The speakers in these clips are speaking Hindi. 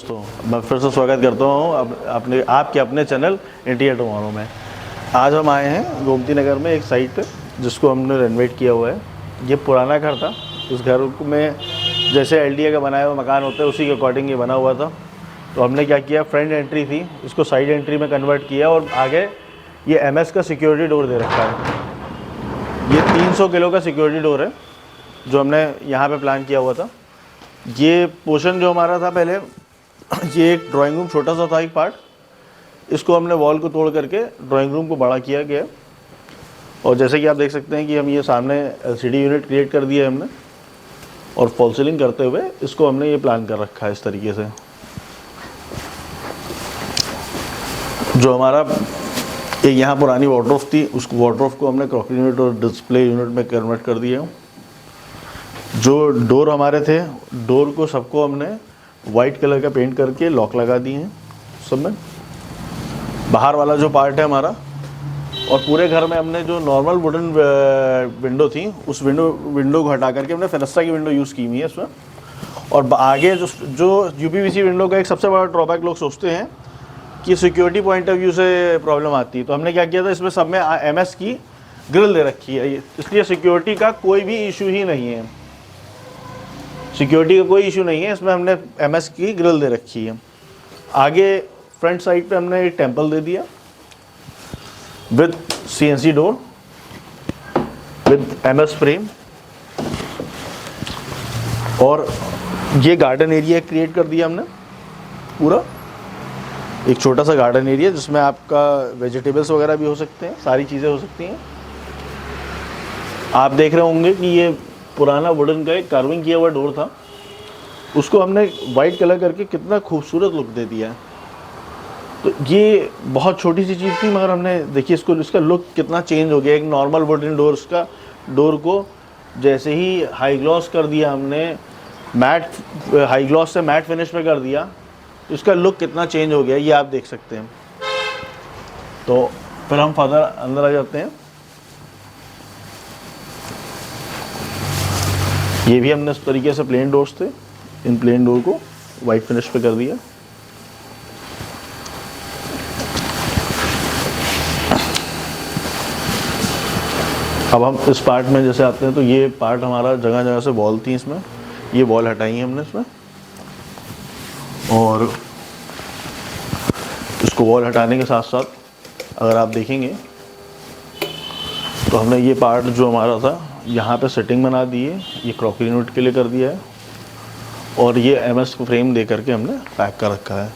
दोस्तों मैं फिर से स्वागत करता हूँ आपके अपने चैनल इंटीरियर टुमारो में। आज हम आए हैं गोमती नगर में एक साइट पे जिसको हमने रेनोवेट किया हुआ है। ये पुराना घर था। उस घर में जैसे एलडीए का बनाया हुआ मकान होता है उसी के अकॉर्डिंग ये बना हुआ था। तो हमने क्या किया, फ्रंट एंट्री थी इसको साइड एंट्री में कन्वर्ट किया और आगे ये एमएस का सिक्योरिटी डोर दे रखा है। ये 300 किलो का सिक्योरिटी डोर है जो हमने यहाँ पे प्लान किया हुआ था। ये पोर्शन जो हमारा था पहले, ये एक ड्राइंग रूम छोटा सा था एक पार्ट, इसको हमने वॉल को तोड़ करके ड्राइंग रूम को बड़ा किया गया। और जैसे कि आप देख सकते हैं कि हम ये सामने एलसीडी यूनिट क्रिएट कर दिया है हमने, और फॉल सीलिंग करते हुए इसको हमने ये प्लान कर रखा है इस तरीके से। जो हमारा एक यहाँ पुरानी वार्डरोब थी, उस वार्डरोब को हमने क्रॉकरी यूनिट और डिस्प्ले यूनिट में कन्वर्ट कर दिया। जो डोर हमारे थे, डोर को सबको हमने वाइट कलर का पेंट करके लॉक लगा दिए हैं सब में। बाहर वाला जो पार्ट है हमारा, और पूरे घर में हमने जो नॉर्मल वुडन विंडो थी उस विंडो को हटा करके हमने फेनेस्ट्रा की विंडो यूज़ की हुई है इसमें। और आगे जो यूपीवीसी विंडो का एक सबसे बड़ा ड्रॉबैक लोग सोचते हैं कि सिक्योरिटी पॉइंट ऑफ व्यू से प्रॉब्लम आती है, तो हमने क्या किया था, इसमें सब में एमएस की ग्रिल दे रखी है, इसलिए सिक्योरिटी का कोई भी इशू ही नहीं है। सिक्योरिटी का कोई इशू नहीं है, इसमें हमने एमएस की ग्रिल दे रखी है। आगे फ्रंट साइड पे हमने एक टेम्पल दे दिया with CNC door with MS frame, और ये गार्डन एरिया क्रिएट कर दिया हमने पूरा, एक छोटा सा गार्डन एरिया जिसमें आपका वेजिटेबल्स वगैरह भी हो सकते हैं, सारी चीज़ें हो सकती हैं। आप देख रहे होंगे कि ये पुराना वुडन का एक कार्विंग किया हुआ डोर था, उसको हमने वाइट कलर करके कितना खूबसूरत लुक दे दिया है। तो ये बहुत छोटी सी चीज़ थी, मगर हमने देखिए इसका लुक कितना चेंज हो गया। एक नॉर्मल वुडन डोर को जैसे ही हाई ग्लॉस कर दिया हमने, हाई ग्लॉस से मैट फिनिश पे कर दिया, इसका लुक कितना चेंज हो गया ये आप देख सकते हैं। तो फिर हम फर्दर अंदर आ जाते हैं। ये भी हमने इस तरीके से प्लेन डोर्स थे, इन प्लेन डोर को वाइट फिनिश पे कर दिया। अब हम इस पार्ट में जैसे आते हैं, तो ये पार्ट हमारा जगह जगह से वॉल थी, इसमें ये वॉल हटाई है हमने इसमें, और इसको वॉल हटाने के साथ साथ अगर आप देखेंगे तो हमने ये पार्ट जो हमारा था यहाँ पे सेटिंग बना दी है, ये क्रॉकरी यूनिट के लिए कर दिया है, और ये एमएस फ्रेम दे करके हमने पैक कर रखा है।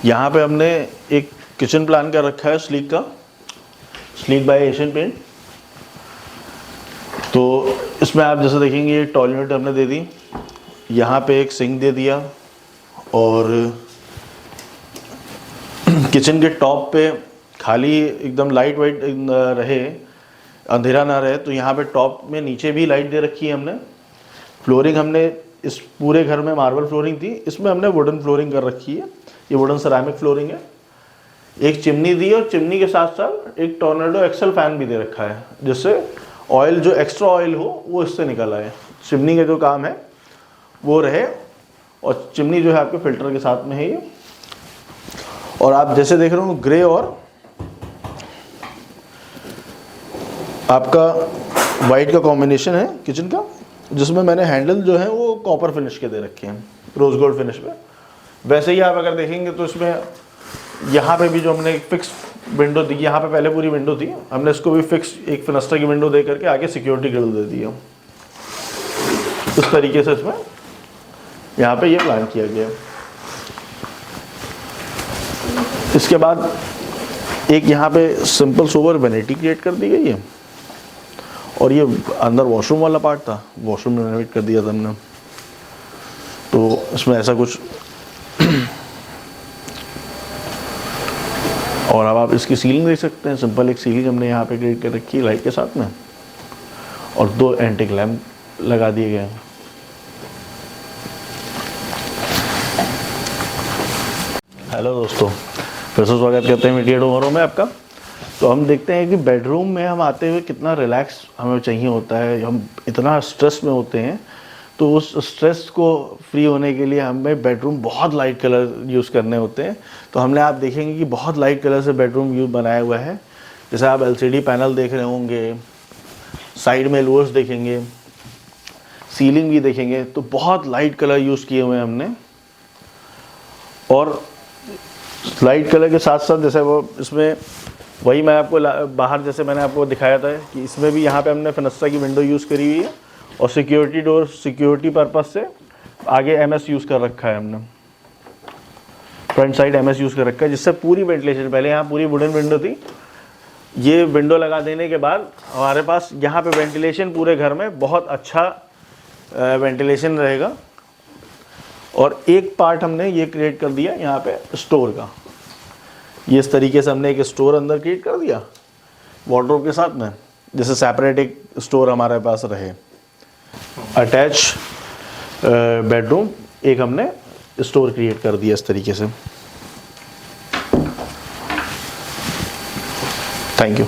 यहाँ पे हमने एक किचन प्लान कर रखा है स्लीक बाय एशियन पेंट। तो इसमें आप जैसे देखेंगे ये टॉयलेट यूनिट हमने दे दी, यहाँ पे एक सिंक दे दिया, और किचन के टॉप पे खाली एकदम लाइट वाइट रहे, अंधेरा ना रहे, तो यहाँ पे टॉप में नीचे भी लाइट दे रखी है हमने। फ्लोरिंग हमने इस पूरे घर में मार्बल फ्लोरिंग थी, इसमें हमने वुडन फ्लोरिंग कर रखी है, ये वुडन सेरामिक फ्लोरिंग है। एक चिमनी दी, और चिमनी के साथ साथ एक टॉर्नेडो एक्सेल फैन भी दे रखा है, जिससे ऑयल जो एक्स्ट्रा ऑयल हो वो इससे निकल आए, चिमनी का जो काम है वो रहे। और चिमनी जो है आपके फिल्टर के साथ में है ये। और आप जैसे देख रहे हो ग्रे और आपका वाइट का कॉम्बिनेशन है किचन का, जिसमें मैंने हैंडल जो है वो कॉपर फिनिश के दे रखे हैं, रोज गोल्ड फिनिश पे। वैसे ही आप अगर देखेंगे तो इसमें यहाँ पे भी जो हमने एक फिक्स विंडो दी, यहाँ पे पहले पूरी विंडो थी, हमने इसको भी फिक्स एक फेनेस्ट्रा की विंडो दे करके आगे सिक्योरिटी ग्रिल दे दी है। इस तरीके से इसमें यहाँ पे ये प्लान किया गया। इसके बाद एक यहाँ पे सिंपल सोवर वेनिटी क्रिएट कर दी गई है, और ये अंदर वॉशरूम वाला पार्ट था, वॉशरूम में रेनोवेट कर दिया था हमने। तो इसमें ऐसा कुछ और अब आप इसकी सीलिंग देख सकते हैं, सिंपल एक सीलिंग हमने यहाँ पे क्रिएट कर रखी है लाइट के साथ में, और 2 एंटीक लैम्प लगा दिए गए हैं। हेलो दोस्तों, फिर से स्वागत करते हैं इंटीरियर टुमारो में आपका। तो हम देखते हैं कि बेडरूम में हम आते हुए कितना रिलैक्स हमें चाहिए होता है, हम इतना स्ट्रेस में होते हैं, तो उस स्ट्रेस को फ्री होने के लिए हमें बेडरूम बहुत लाइट कलर यूज़ करने होते हैं। तो हमने, आप देखेंगे कि बहुत लाइट कलर से बेडरूम यूज बनाया हुआ है। जैसे आप LCD पैनल देख रहे होंगे, साइड में लोअर्स देखेंगे, सीलिंग भी देखेंगे, तो बहुत लाइट कलर यूज़ किए हुए हैं हमने। और लाइट कलर के साथ साथ जैसे वो इसमें, वही मैं आपको बाहर जैसे मैंने आपको दिखाया था कि इसमें भी यहाँ पे हमने फिनेस्ट्रा की विंडो यूज़ करी हुई है और सिक्योरिटी डोर, सिक्योरिटी पर्पस से आगे MS यूज़ कर रखा है हमने, फ्रंट साइड MS यूज़ कर रखा है, जिससे पूरी वेंटिलेशन, पहले यहाँ पूरी वुडन विंडो थी, ये विंडो लगा देने के बाद हमारे पास यहाँ पे वेंटिलेशन पूरे घर में बहुत अच्छा वेंटिलेशन रहेगा। और एक पार्ट हमने ये क्रिएट कर दिया यहाँ पे स्टोर का, ये इस तरीके से हमने एक स्टोर अंदर क्रिएट कर दिया वार्डरोब के साथ में, जैसे सेपरेट एक स्टोर हमारे पास रहे। अटैच बेडरूम एक हमने स्टोर क्रिएट कर दिया इस तरीके से। Thank you.